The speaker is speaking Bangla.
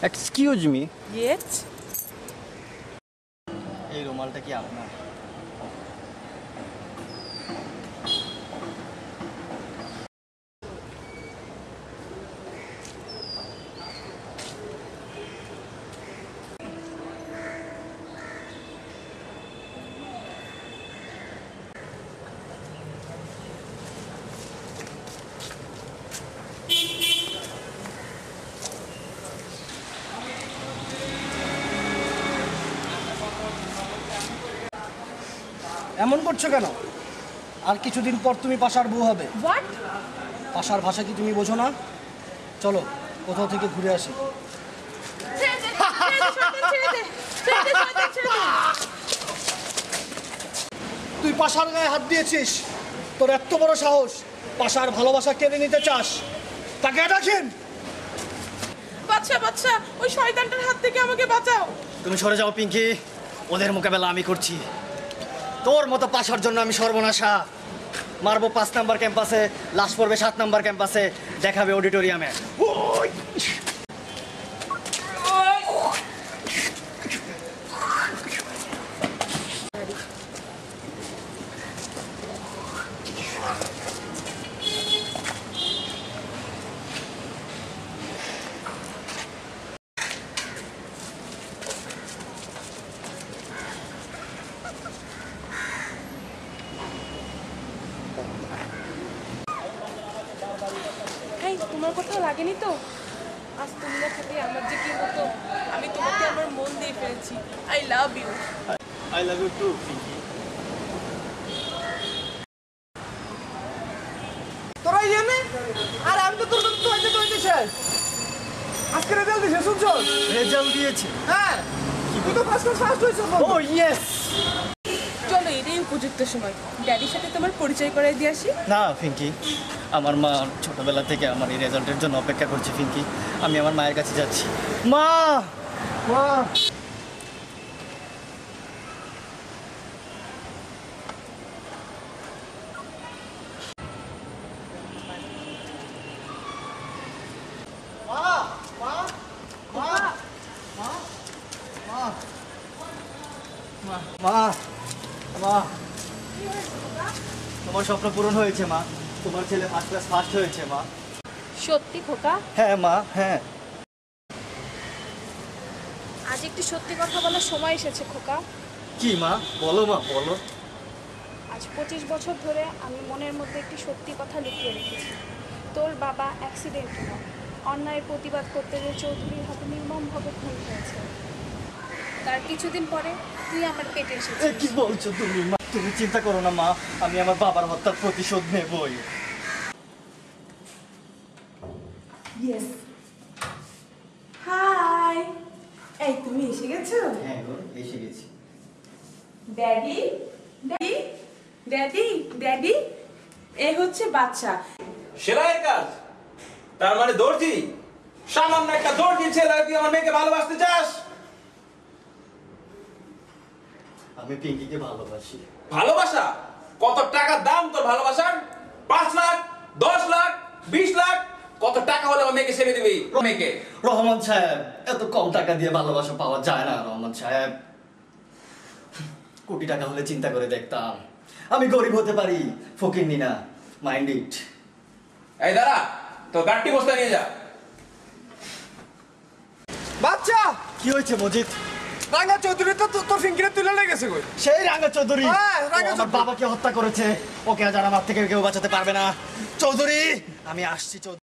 Excuse me, yes. এই রুমালটা কি আপনার? এমন করছো কেন? আর কিছুদিন পর তুমি পাশার বউ হবে। হোয়াট? পাশার ভাষা কি তুমি বোঝো না? চলো কোথাও থেকে ঘুরে আসি। তুই পাশার গায়ে হাত দিয়েছিস, তোর এত বড় সাহস, পাশার ভালোবাসা কেড়ে নিতে চাস? তাকে ডাকেন। বাচ্চা বাচ্চা, ওই শয়তানটার হাত থেকে আমাকে বাঁচাও। তুমি সরে যাও পিঙ্কি, ওদের মোকাবেলা আমি করছি। তোর মতো পাশার জন্য আমি সর্বনাশা। মারবো 5 নাম্বার ক্যাম্পাসে, লাশ পড়বে 7 নাম্বার ক্যাম্পাসে, দেখাবে অডিটোরিয়ামে। এই, তোমার কোথাও লাগেনি তো? আজ তোমার সাথে আমার যে কি হতো, আমি তোমাকে আমার মন দিয়ে ফেলেছি। I love you. I love you too Pinky. তোরা জানে আর আমি তো তোর তো হইতে শেষ। আজকে রেজাল্ট দিছে, শুনছো? রেজাল্ট দিয়েছে? হ্যাঁ, তুই তো ফার্স্ট হইছো। ও ইয়েস। চলো, এটাই উপযুক্ত সময়। ড্যাডির সাথে তোমার পরিচয় করাই দিয়ে আসি। না পিঙ্কি, আমার মা ছোটবেলা থেকে আমার এই রেজাল্টের জন্য অপেক্ষা করছে পিঙ্কি। আমি আমার মায়ের কাছে যাচ্ছি। মা, মা। মা, মা, তোমার স্বপ্ন পূরণ হয়েছে মা। তোমার ছেলে ফার্স্ট ক্লাস ফার্স্ট হয়েছে মা। সত্যি খোকা? হ্যাঁ মা, হ্যাঁ। আজ একটি সত্যি কথা বলার সময় এসেছে খোকা। কি মা? বলো মা, বলো। আজ 25 বছর ধরে আমি মনের মধ্যে একটি সত্যি কথা লুকিয়ে রেখেছি। তোর বাবা অ্যাক্সিডেন্টে নয়, অন্যায়ের প্রতিবাদ করতে গিয়ে চৌধুরীর হাতে নির্মমভাবে খুন হয়েছে। তার কিছুদিন পরে তুই আমার পেটে এ এসেছিস। কি বলছো তুমি মা? তুমি চিন্তা করো না মা, আমি আমার বাবার হত্যার প্রতিশোধ নেবই। ইয়েস। হাই। এই, তুমি এসে গেছো? হ্যাঁ গো, এসে গেছি। ড্যাডি, ড্যাডি, ড্যাডি, ড্যাডি, এই হচ্ছে বাচ্চা। সেলাইয়ের কাজ, তার মানে দর্জি? সামান্য একটা দর্জি ছেলে তুই আমার মেয়েকে ভালোবাসতে চাস? আমি পিঙ্কিকে ভালোবাসি। ভালোবাসা? কত টাকা দাম তোর ভালোবাসার? 5 লাখ, 10 লাখ, 20 লাখ? কত টাকা হলে আমার মেয়েকে ছেড়ে দিবি? মেয়েকে রহমান সাহেব, এত কম টাকা দিয়ে ভালোবাসা পাওয়া যায় না রহমান সাহেব। কোটি টাকা হলে চিন্তা করে দেখতাম। আমি গরিব হতে পারি, ফকিন্নি না। Mind it. এই দাঁড়া, তোর গাড়ি বস্তা নিয়ে যা। বাচ্চা, কি হয়েছে মজিদ? রাঙ্গা চৌধুরী তো তোর ফিঙ্গারে তুলে লেগেছে কই? সেই রাঙ্গা চৌধুরী। হ্যাঁ, রাঙ্গা ও আমার চৌধুরী। বাবাকে হত্যা করেছে। ওকে আজ আর আমার থেকে কেউ বাঁচাতে পারবে না। চৌধুরী, আমি আসছি চৌধুরী।